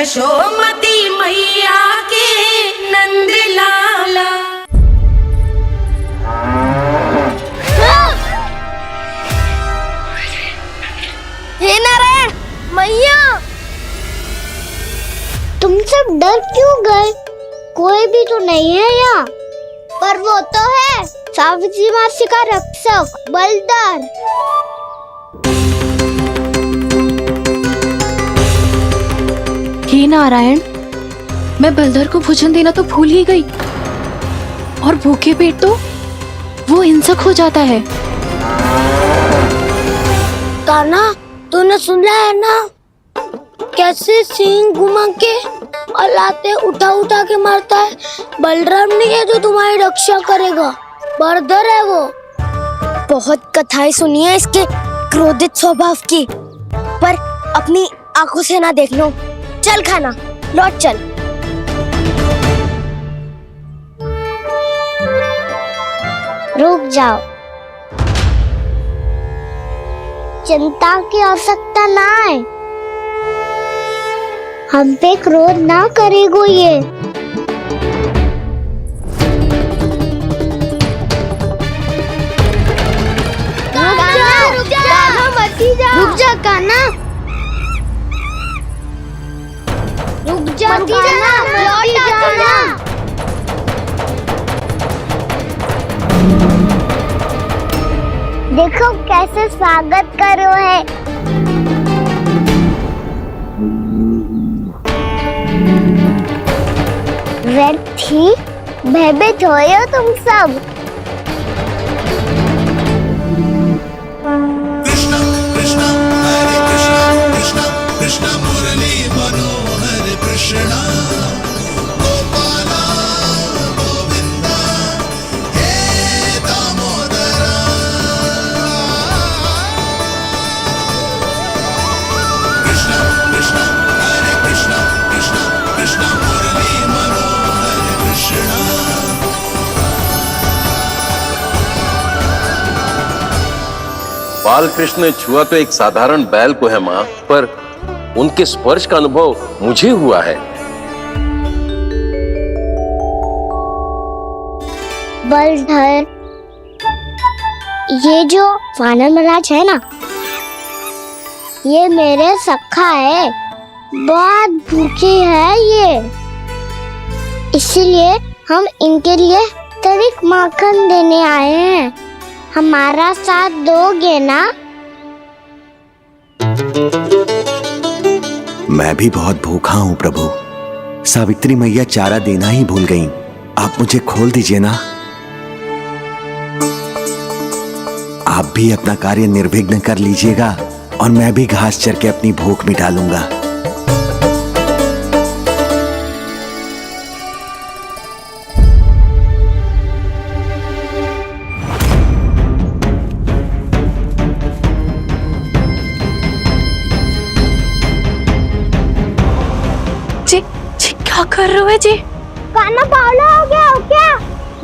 यशोमती मैया के नंद लाला। हे नारायण मैया, तुम सब डर क्यों गए? कोई भी तो नहीं है यहाँ। पर वो तो है, सावित्री मासी का रक्षक बलदार। हे नारायण, मैं बलदर को भोजन देना तो भूल ही गई, और भूखे पेट तो वो हिंसक हो जाता है। कान्हा, तूने सुना है ना कैसे सींग घुमा के और लाते उठा उठा के मारता है? बलराम नहीं है जो तुम्हारी रक्षा करेगा, बलदर है वो। बहुत कथाएं सुनी है इसके क्रोधित स्वभाव की, पर अपनी आंखों से ना देख लो। चल खाना, लौट चल। रुक जाओ, चिंता की आवश्यकता ना है। हम पे क्रोध ना करेगो ये। रुक जा कान्हा, रुक जा कान्हा, लौट जाना। देखो कैसे स्वागत करो है। व्यर्थ ही भयभीत हो तुम सब। कृष्णा कृष्णा हरे कृष्णा कृष्णा कृष्णा मुरली मनोहर कृष्णा गोपाला गोविंदा हे दामोदरा। कृष्णा कृष्णा हरे कृष्णा कृष्णा कृष्णा मुरली मनोहर कृष्णा। बाल कृष्ण ने छुआ तो एक साधारण बैल को है माँ, पर उनके स्पर्श का अनुभव मुझे हुआ है। बलधर, ये जो वानर महाराज है ना, ये मेरे सखा है। बहुत भूखे है ये, इसीलिए हम इनके लिए तनिक माखन देने आए हैं। हमारा साथ दोगे ना? मैं भी बहुत भूखा हूँ प्रभु। सावित्री मैया चारा देना ही भूल गईं। आप मुझे खोल दीजिए ना। आप भी अपना कार्य निर्विघ्न कर लीजिएगा और मैं भी घास चर के अपनी भूख मिटा लूंगा। क्या कर रहे हो जी? कान्हा पावला हो गया हो क्या?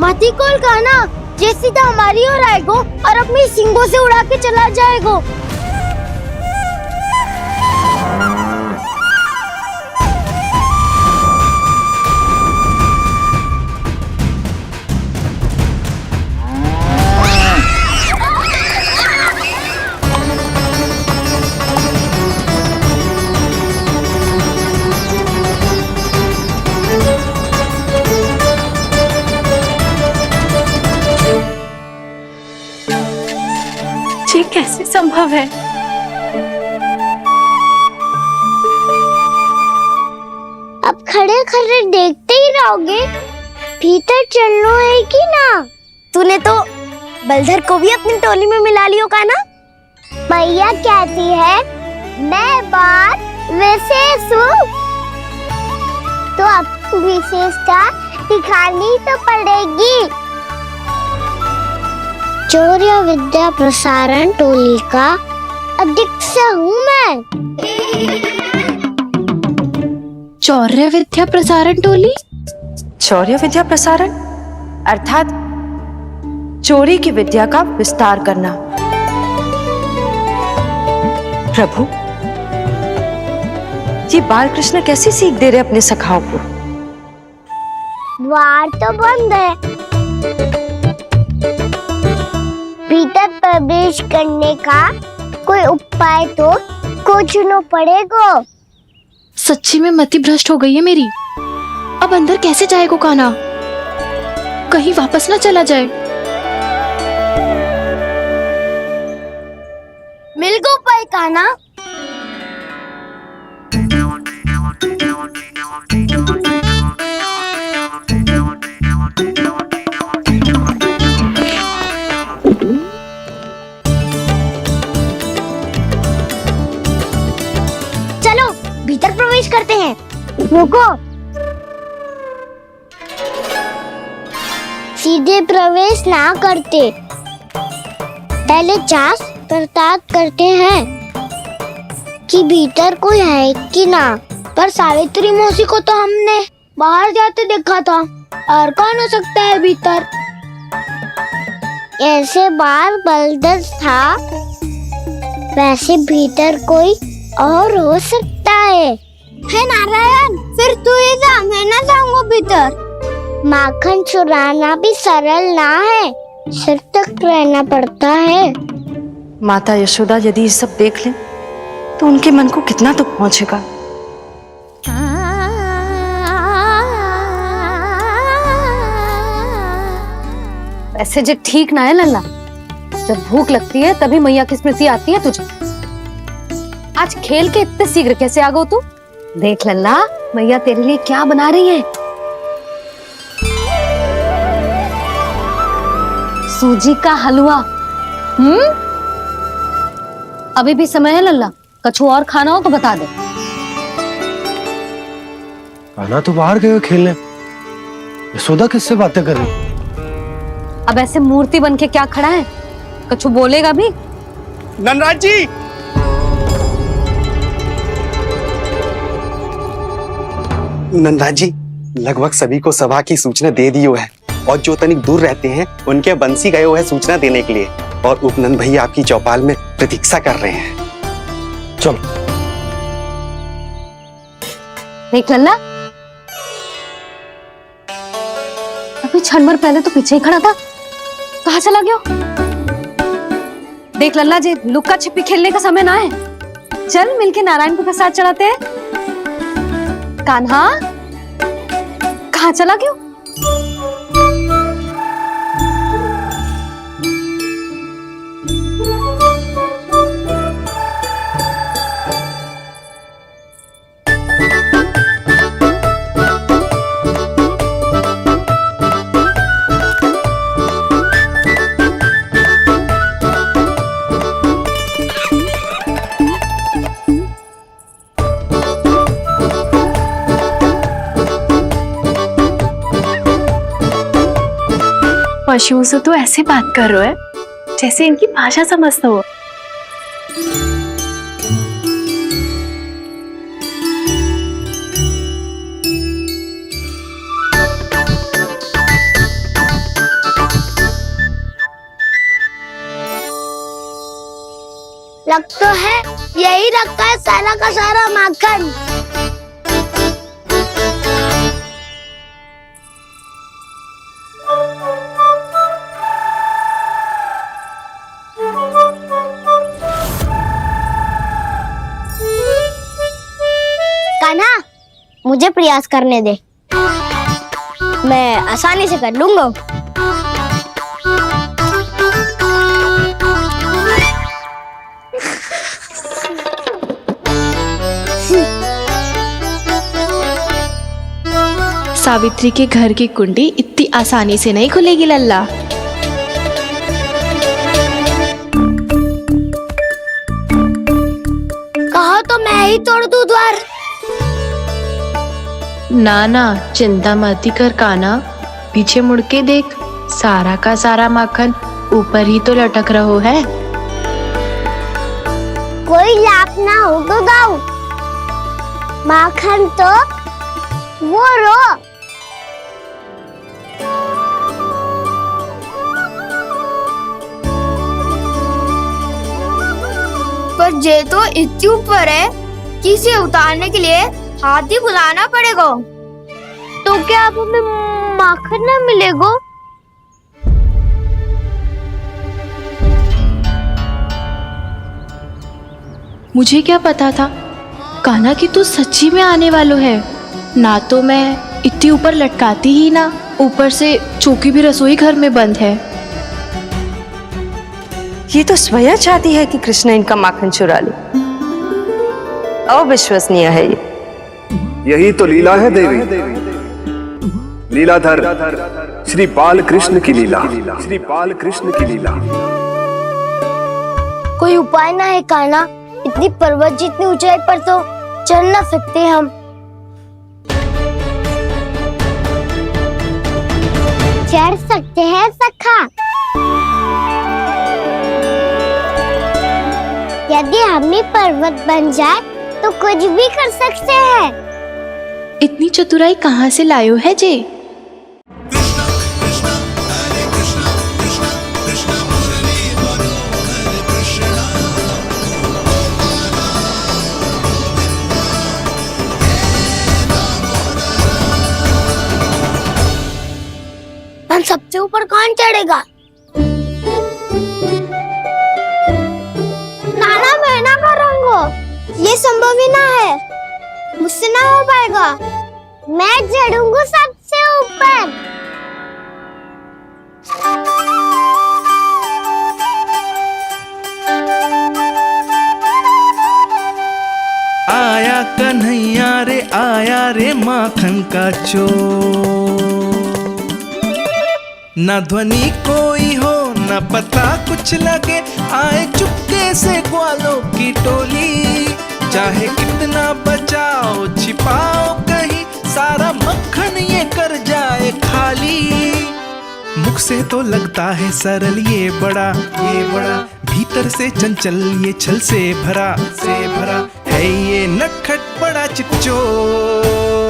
मती कोल कान्हा, जे सीधा हमारी ओर आएगो और अपनी सींगों से उड़ा के चला जाएगो। ये कैसे संभव है? अब खड़े खड़े देखते ही रहोगे? भीतर चलना है कि ना? तूने तो बलधर को भी अपनी टोली में मिला लियो का ना? भैया कहती है मैं बात विशेष हूँ, तो अब विशेषता दिखानी तो पड़ेगी। चौर्य विद्या प्रसारण टोली का अध्यक्ष हूँ मैं। चौर्य विद्या प्रसारण टोली? चौर्य विद्या प्रसारण अर्थात चोरी की विद्या का विस्तार करना। प्रभु, ये बाल कृष्ण कैसी सीख दे रहे अपने सखाओं को? द्वार तो बंद है, भीतर प्रवेश करने का कोई उपाय तो खोजना पड़ेगा। सच्ची में मति भ्रष्ट हो गई है मेरी। अब अंदर कैसे जाएगा कान्हा? कहीं वापस ना चला जाए। मिल गो उपाय कान्हा। चलो भीतर प्रवेश करते हैं। रुको, सीधे प्रवेश ना करते, पहले जांच पड़ताल करते हैं कि भीतर कोई है कि ना। पर सावित्री मौसी को तो हमने बाहर जाते देखा था, और कौन हो सकता है भीतर? ऐसे बार बलदर था, वैसे भीतर कोई और हो सकता है नारायण? फिर तू ही जा, मैं ना जाऊंगा भीतर। माखन चुराना भी सरल ना है, सिर तक रहना पड़ता है। माता यशोदा यदि ये सब देख लें तो उनके मन को कितना दुख पहुंचेगा। ऐसे जो ठीक ना है लल्ला, जब भूख लगती है तभी मैया की स्मृति आती है तुझे। आज खेल के इतने शीघ्र कैसे आ गो तू? देख लल्ला, मैया तेरे लिए क्या बना रही है। सूजी का हलवा। अभी भी समय है लल्ला, कछु और खाना हो तो बता दे। कान्हा तो बाहर गए खेलने, यशोदा किससे बातें कर रही? अब ऐसे मूर्ति बन के क्या खड़ा है? कछु बोलेगा भी? नंदराज जी, नंदराज जी, लगभग सभी को सभा की सूचना दे दी है, और जो तनिक दूर रहते हैं उनके बंसी गए हुए हैं सूचना देने के लिए, और उपनंद भैया आपकी चौपाल में प्रतीक्षा कर रहे हैं। चलो। देख लल्ला, अभी क्षण भर पहले तो पीछे ही खड़ा था, कहाँ चला गया? देख लल्ला जी, लुक्का छिपी खेलने का समय ना है, चल मिलके नारायण को प्रसाद चढ़ाते हैं। कान्हा, कहाँ चला गया? पशुओं से तो ऐसे बात कर रहे हो जैसे इनकी भाषा समझता हो। लग तो है यही रखा है सारा का सारा माखन। कान्हा, मुझे प्रयास करने दे, मैं आसानी से कर लूंगा। सावित्री के घर की कुंडी इतनी आसानी से नहीं खुलेगी लल्ला। कहा तो मैं ही तोड़ दूं द्वार। ना ना, चिंता मत कर कान्हा, पीछे मुड़ के देख, सारा का सारा माखन ऊपर ही तो लटक रहो है। कोई लाभ ना हो तो दाऊ, माखन तो वो रो। पर जे तो इतनी ऊपर है, धरती से उतारने के लिए हाथी बुलाना पड़ेगा। तो क्या अब हमें माखन ना मिलेगा? मुझे क्या पता था कान्हा कि तू सच्ची में आने वालो है। ना तो मैं इतनी ऊपर लटकाती ही ना, ऊपर से चौकी भी रसोई घर में बंद है। ये तो स्वयं चाहती है कि कृष्ण इनका माखन चुरा ले। अविश्वसनीय है ये। यही तो लीला है देवी, लीलाधर श्री बाल कृष्ण की लीला, श्री बाल कृष्ण की लीला। कोई उपाय ना है कान्हा? इतनी पर्वत जितनी ऊंचाई पर तो चढ़ ना सकते हम। चढ़ सकते हैं सखा, यदि हम ही पर्वत बन जाए तो कुछ भी कर सकते हैं। इतनी चतुराई कहाँ से लायो है जे? कृष्णा कृष्णा हरे कृष्णा कृष्णा कृष्णा मुरली मनोहर कृष्णा हम सबसे ऊपर कौन चढ़ेगा? नाना मैं ना करूँगा, ये संभव ही ना है, मुझसे ना हो पाएगा। मैं चढ़ूंगा सबसे ऊपर। आया कन्हैया रे आया रे माखन का चोर, न ध्वनि कोई हो न पता कुछ लगे, आए चुपके से ग्वालों की टोली। चाहे कितना बचाओ छिपाओ कहीं, सारा मक्खन ये कर जाए खाली। मुख से तो लगता है सरल ये बड़ा भीतर से चंचल ये छल से भरा है ये नटखट बड़ा चिपचोर।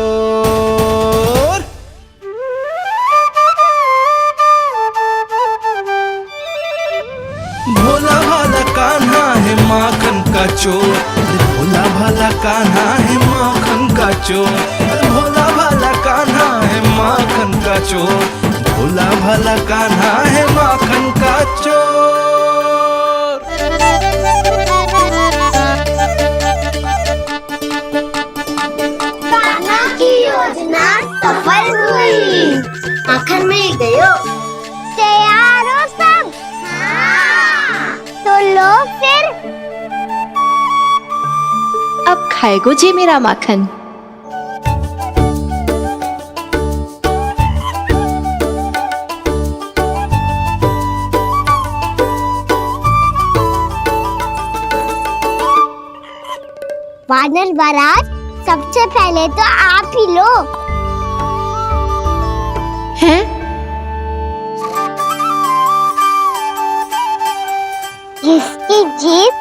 भोला भाला कान्हा है माखन का चोर, भोला भाला कान्हा है माखन का चोर, भोला भाला कान्हा है माखन का चोर, भोला भाला कान्हा है माखन का चोर। कान्हा की योजना सफल हुई, माखन मिल गयो। तैयार हो सब? तो लो फिर। अब खाएगो जे मेरा माखन। वानर महाराज, सबसे पहले तो आप ही लो। हैं? जिसकी जीभ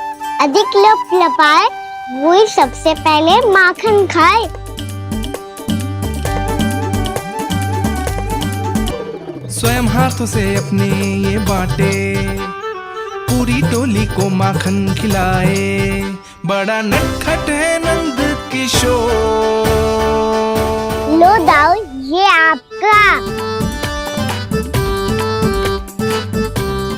अधिक लपलपाए वही सबसे पहले माखन खाए। स्वयं हाथों से अपने ये बांटे, पूरी टोली को माखन खिलाए, बड़ा नटखट है नंद किशोर। लो दाऊ, ये आपका।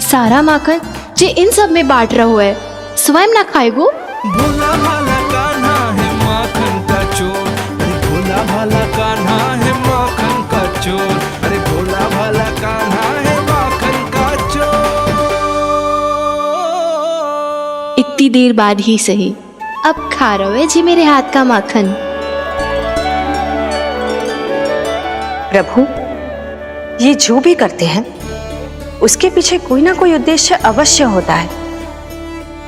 सारा माखन जे इन सब में बांट रहो है, स्वयं ना खाएगो। भोला भाला कान्हा है माखन का चोर, अरे भोला भाला कान्हा है माखन का चोर, अरे भोला भाला कान्हा है माखन का चोर। इतनी देर बाद ही सही, अब खा रहो है जी मेरे हाथ का माखन। प्रभु, ये जो भी करते हैं उसके पीछे कोई ना कोई उद्देश्य अवश्य होता है।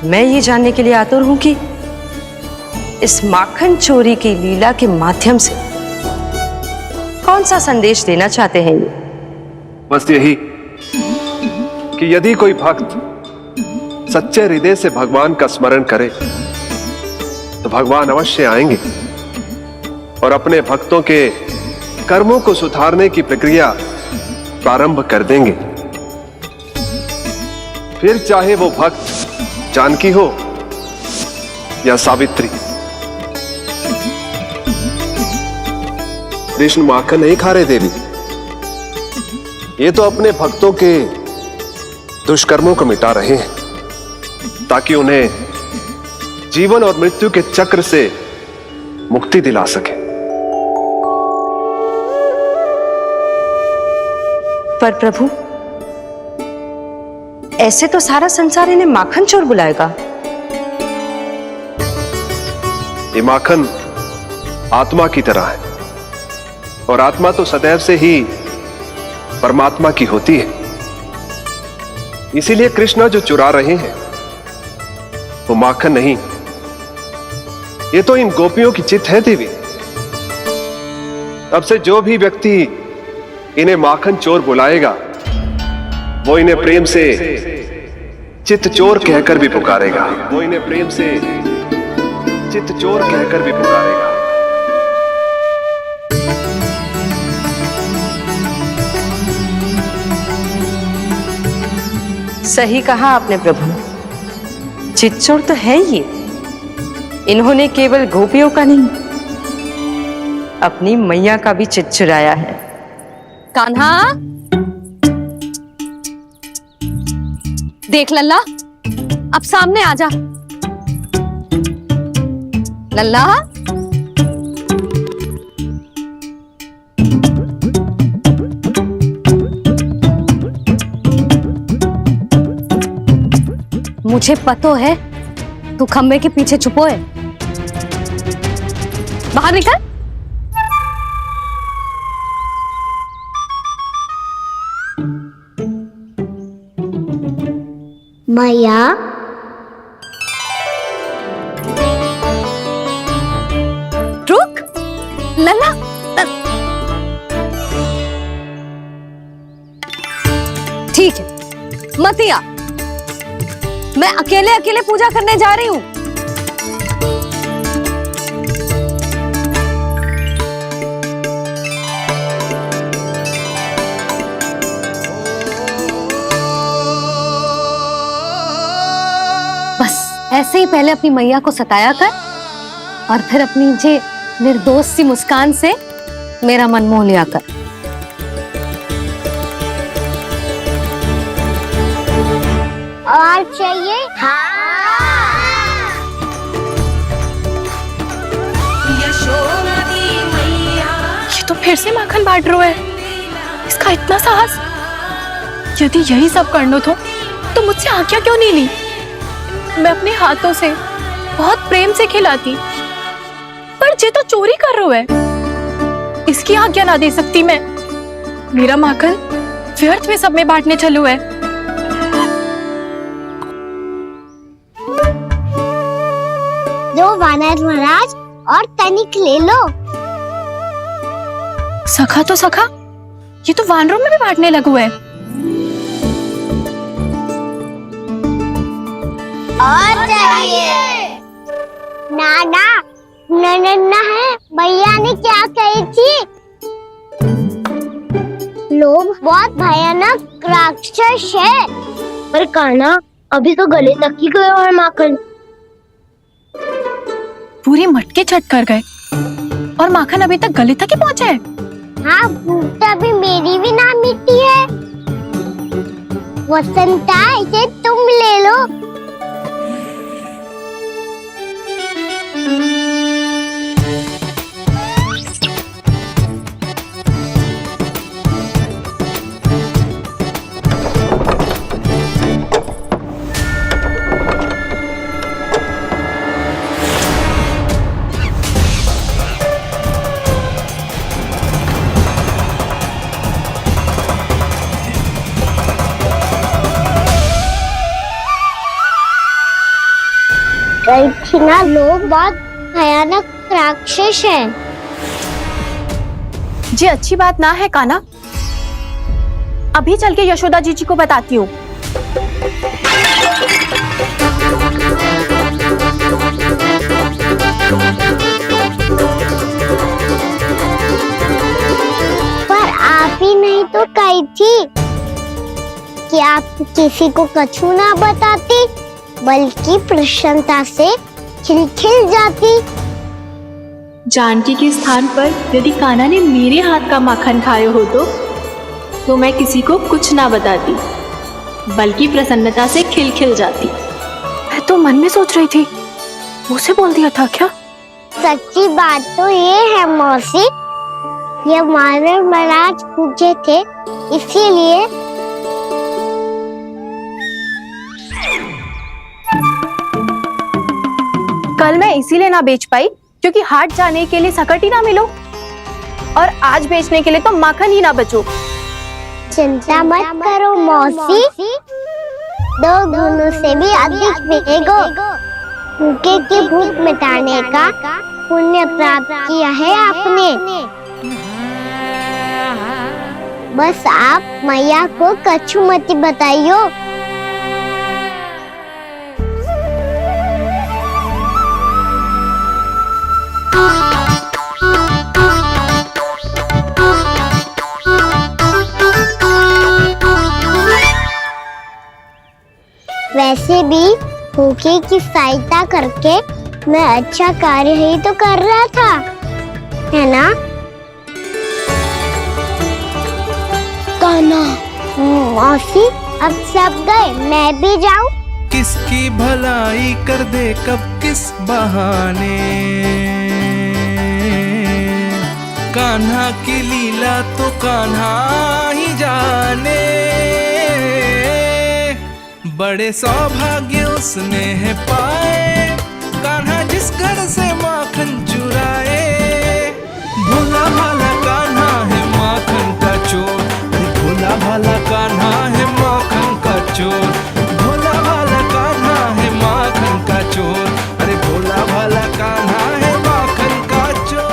मैं ये जानने के लिए आतुर हूं कि इस माखन चोरी की लीला के माध्यम से कौन सा संदेश देना चाहते हैं ये। बस यही कि यदि कोई भक्त सच्चे हृदय से भगवान का स्मरण करे तो भगवान अवश्य आएंगे और अपने भक्तों के कर्मों को सुधारने की प्रक्रिया प्रारंभ कर देंगे। फिर चाहे वो भक्त जानकी हो या सावित्री, कृष्ण माखन नहीं खा रहे देवी, ये तो अपने भक्तों के दुष्कर्मों को मिटा रहे हैं ताकि उन्हें जीवन और मृत्यु के चक्र से मुक्ति दिला सके। पर प्रभु, ऐसे तो सारा संसार इन्हें माखन चोर बुलाएगा। ये माखन आत्मा की तरह है और आत्मा तो सदैव से ही परमात्मा की होती है। इसीलिए कृष्ण जो चुरा रहे हैं वो माखन नहीं, ये तो इन गोपियों की चित्त है देवी। अब से जो भी व्यक्ति इन्हें माखन चोर बुलाएगा वो इन्हें प्रेम से चित्त चोर कहकर भी पुकारेगा। वो इन्हें प्रेम से चित्त चोर कहकर भी पुकारेगा। सही कहा आपने प्रभु, चित्त चोर तो है ये। इन्होंने केवल गोपियों का नहीं, अपनी मैया का भी चित्त चुराया है। कान्हा, देख लल्ला, अब सामने आ जा। लल्ला, मुझे पतो है तू खम्बे के पीछे छुपो है। बाहर निकल। मैया, रुक लल्ला, ठीक है मत आ, मैं अकेले अकेले पूजा करने जा रही हूँ। बस ऐसे ही पहले अपनी मैया को सताया कर और फिर अपनी जे निर्दोष सी मुस्कान से मेरा मन मोह लिया कर। और चाहिए? ये तो फिर से माखन बांट रहा है। इसका इतना साहस। यदि यही सब करना तो मुझसे आज्ञा क्यों नहीं ली? मैं अपने हाथों से बहुत प्रेम से खिलाती, पर ये तो चोरी कर रहा है। इसकी आज्ञा ना दे सकती मैं। मेरा माखन व्यर्थ में सब में बांटने चलू है। दो वानर महाराज और तनिक ले लो। सखा तो सखा, ये तो वानरों में भी बांटने लगू है। और चाहिए? नाना, नन्ना है, भैया ने क्या कही थी? लोभ बहुत भयानक राक्षस है। पर कान्हा, अभी तो गले तक ही गया है माखन। पूरी मटके छट कर गए और माखन अभी तक गले तक ही पहुंचा है। हाँ, तभी मेरी भी ना मिट्टी है। वसंता, इसे तुम ले लो। ना, लोग बहुत भयानक राक्षस हैं। जी अच्छी बात ना है कान्हा। अभी चल के यशोदा जी को बताती हूँ। पर आप ही नहीं तो कही थी कि आप किसी को कछु ना बताती, बल्कि प्रसन्नता से खिलखिल जाती। जानकी के स्थान पर यदि कान्हा ने मेरे हाथ का माखन खाया हो तो मैं किसी को कुछ ना बताती, बल्कि प्रसन्नता से खिलखिल जाती। मैं तो मन में सोच रही थी, मुझसे बोल दिया था क्या? सच्ची बात तो ये है मौसी, ये मानव महाराज पूछे थे इसीलिए। कल मैं इसीलिए ना बेच पाई क्योंकि हाट जाने के लिए सकट ही ना मिलो, और आज बेचने के लिए तो माखन ही ना बचो। चिंता मत करो मौसी, 2 गुणों से भी अधिक मिलेगा। भूखे की भूख मिटाने का पुण्य प्राप्त किया है आपने। बस आप मैया को कछु मत बताइयो। वैसे भी भूखे की सहायता करके मैं अच्छा कार्य ही तो कर रहा था, है ना? कान्हा, मौसी अब सब गए, मैं भी जाऊं? किसकी भलाई कर दे कब किस बहाने, कान्हा की लीला तो कान्हा ही जाने। बड़े सौभाग्य उसने है पाए, कान्हा जिस घर से माखन